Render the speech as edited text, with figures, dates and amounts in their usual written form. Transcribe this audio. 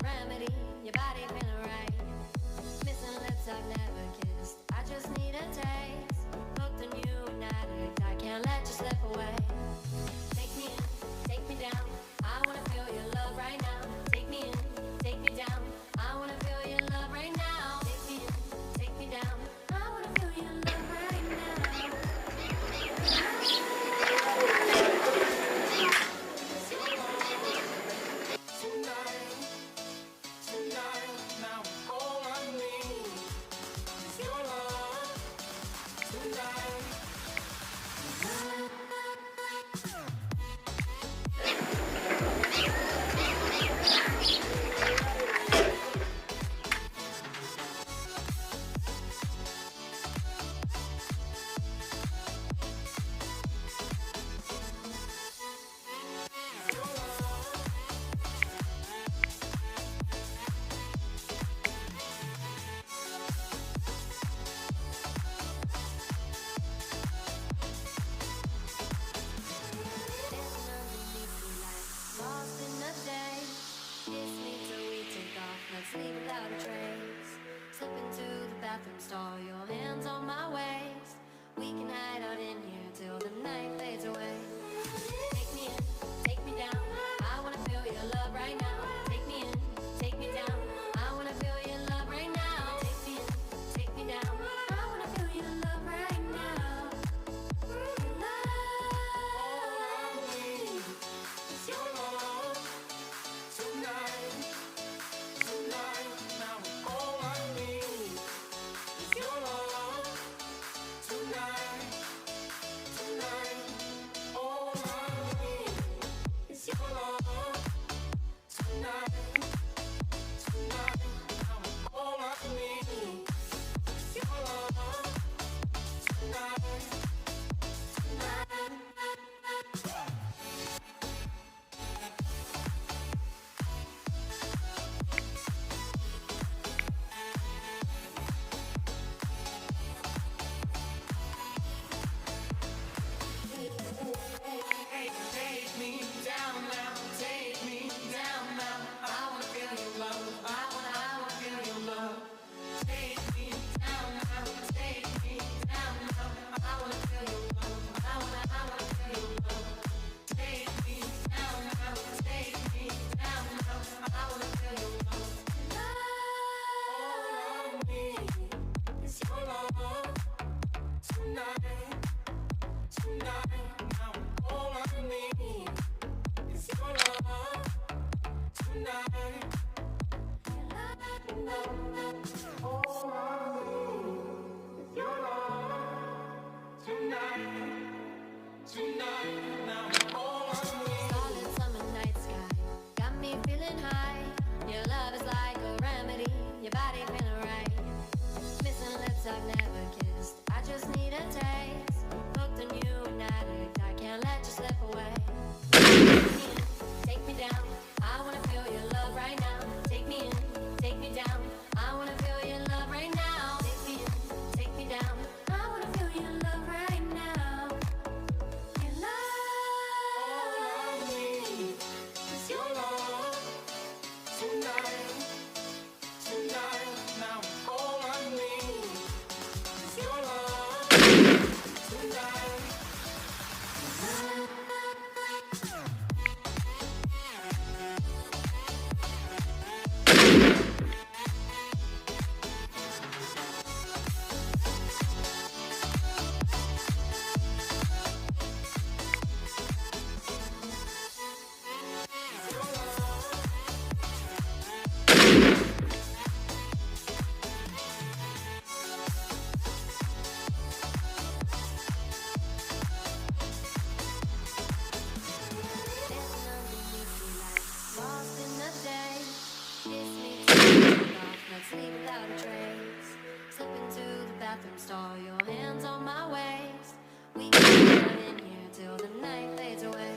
remedy. Your body feeling right. Missing lips I've never kissed. I just need a taste. Hooked on you and addict. I can't let you slip away. Take me in, take me down. I wanna feel your love right now. Take me in, take me down. I wanna feel your love right now. Take me in, take me down. I wanna feel your love right now. Let's leave without a trace. Slip into the bathroom stall, your hands on my waist. We can hide out in here till the night fades away. Take me in, take me down. I wanna feel your love right now. Take me in, take me down. I wanna feel your love right now. Take me in, take me down. I wanna feel your love right now. Your love, it's your love tonight. Starlit summer night sky got me feeling high. Your love is like a remedy. Your body feeling right. Missing lips I've never kissed. I just need a taste. Hooked on you and addict. I can't let you slip away. Take me in, take me down. I wanna feel your love right now. Take me in, take me down. I wanna feel your love right now. Take me in, take me down. I wanna feel your love right now. Your love, it's your love tonight. Now all I need is your love tonight. Let's leave without a trace. Slip into the bathroom stall, your hands on my waist. We can hide in here till the night fades away.